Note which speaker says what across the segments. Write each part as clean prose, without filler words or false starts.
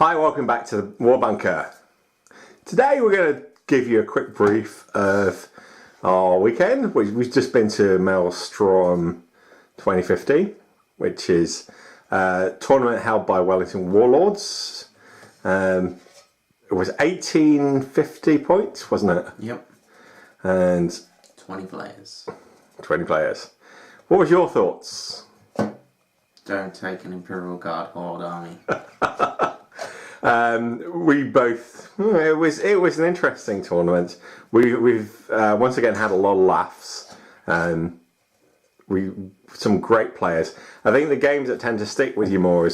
Speaker 1: Hi, welcome back to the War Bunker. Today we're going to give you a quick brief of our weekend. We've just been to Maelstrom 2015, which is a tournament held by Wellington Warlords. It was 1850 points, wasn't it?
Speaker 2: Yep.
Speaker 1: And
Speaker 2: 20 players.
Speaker 1: 20 players. What was your thoughts?
Speaker 2: Don't take an Imperial Guard Horde army.
Speaker 1: We both. It was an interesting tournament. We've once again had a lot of laughs. Some great players. I think the games that tend to stick with you more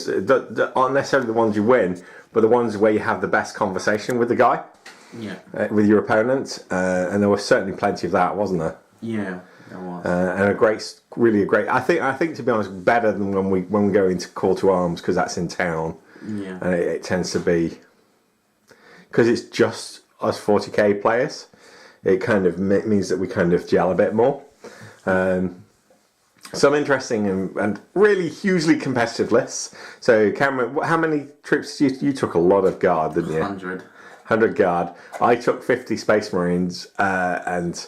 Speaker 1: aren't necessarily the ones you win, but the ones where you have the best conversation with the guy.
Speaker 2: Yeah.
Speaker 1: With your opponent, and there was certainly plenty of that, wasn't there?
Speaker 2: Yeah, there was.
Speaker 1: And really a great. I think to be honest, better than when we go into Call to Arms, because that's in town.
Speaker 2: Yeah.
Speaker 1: And it tends to be, because it's just us 40k players, it kind of means that we kind of gel a bit more. Some interesting and really hugely competitive lists. So Cameron, how many troops you took? A lot of guard, didn't you? 100 guard. I took 50 Space Marines, and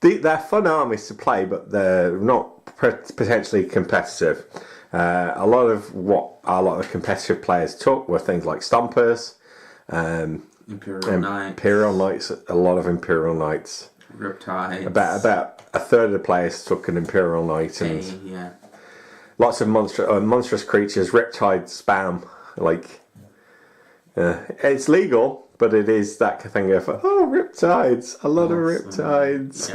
Speaker 1: they're fun armies to play, but they're not potentially competitive. A lot of competitive players took were things like Stompers,
Speaker 2: Imperial
Speaker 1: Knights, a lot of Imperial Knights.
Speaker 2: Riptides.
Speaker 1: About a third of the players took an Imperial Knight, and lots of monstrous creatures. Riptide spam, it's legal, but it is that thing of Riptides, a lot of Riptides.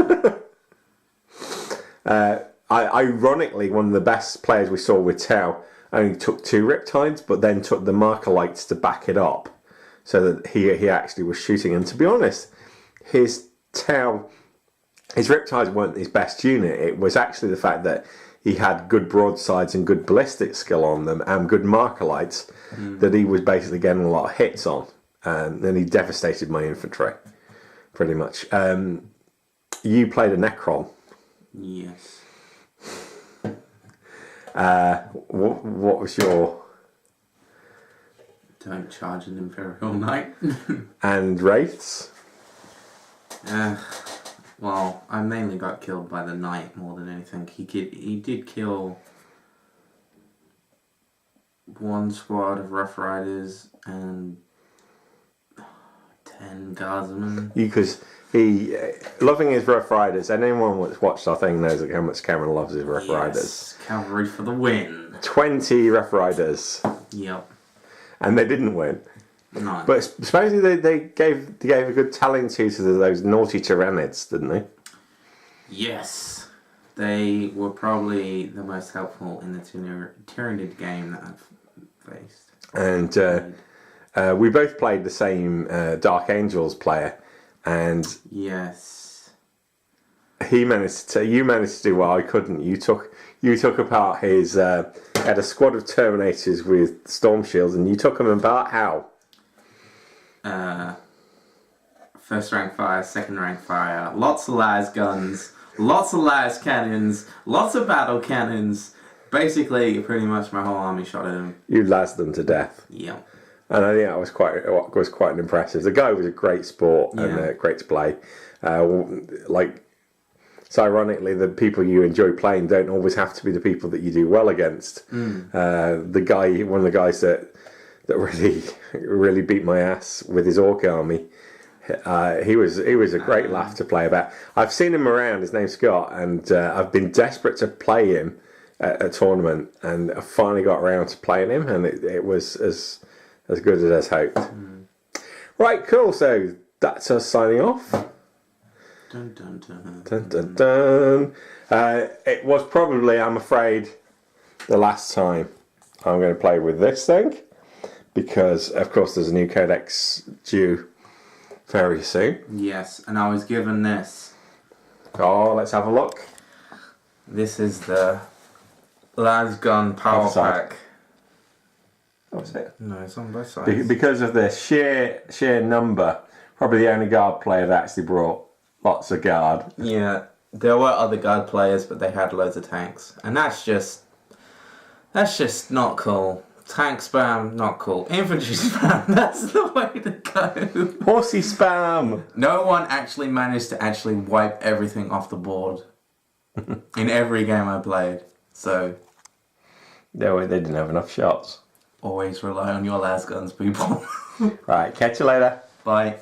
Speaker 2: Yeah.
Speaker 1: Ironically, one of the best players we saw with Tau only took 2 Riptides, but then took the Markalites to back it up, so that he actually was shooting. And to be honest, his Riptides weren't his best unit. It was actually the fact that he had good broadsides and good ballistic skill on them, and good Markalites that he was basically getting a lot of hits on. And then he devastated my infantry, pretty much. You played a Necron.
Speaker 2: Yes.
Speaker 1: What was your...
Speaker 2: Don't charge an Imperial Knight.
Speaker 1: And Wraiths?
Speaker 2: Well, I mainly got killed by the Knight more than anything. He did kill one squad of Rough Riders and 10 Guardsmen.
Speaker 1: Because he, loving his Rough Riders, and anyone that's watched our thing knows how much Cameron loves his Rough Riders.
Speaker 2: Cavalry for the win.
Speaker 1: 20 Rough Riders.
Speaker 2: Yep.
Speaker 1: And they didn't win.
Speaker 2: No.
Speaker 1: But supposedly they gave a good tallying to those naughty Tyranids, didn't they?
Speaker 2: Yes. They were probably the most helpful in the Tyranid game that I've faced.
Speaker 1: And we both played the same Dark Angels player, and
Speaker 2: yes,
Speaker 1: you managed to do well. I couldn't. You took apart his had a squad of Terminators with Storm Shields, and you took them apart how?
Speaker 2: First rank fire, second rank fire, lots of las guns, lots of las cannons, lots of battle cannons. Basically, pretty much my whole army shot at him.
Speaker 1: You lasted them to death.
Speaker 2: Yeah.
Speaker 1: And I think that was quite impressive. The guy was a great sport and great to play. So ironically, the people you enjoy playing don't always have to be the people that you do well against. One of the guys that really beat my ass with his Orc army. He was a great laugh to play about. I've seen him around. His name's Scott, and I've been desperate to play him at a tournament, and I finally got around to playing him, and it was as good as hoped. Right, cool. So that's us signing off.
Speaker 2: Dun, dun, dun.
Speaker 1: Dun, dun, dun. It was probably, I'm afraid, the last time I'm going to play with this thing, because of course there's a new codex due very soon.
Speaker 2: Yes, and I was given this.
Speaker 1: Oh, let's have a look.
Speaker 2: This is the Lasgun Power Pack.
Speaker 1: Oh, is it?
Speaker 2: No, it's on both sides.
Speaker 1: Because of the sheer number, probably the only guard player that actually brought lots of guard.
Speaker 2: Yeah, there were other guard players, but they had loads of tanks, and that's just not cool Tank spam, not cool. Infantry spam, that's the way to go.
Speaker 1: Horsey spam!
Speaker 2: No one actually managed to actually wipe everything off the board in every game I played. So,
Speaker 1: No, they didn't have issue shots.
Speaker 2: always rely on your las guns, people.
Speaker 1: Right, catch you later.
Speaker 2: Bye.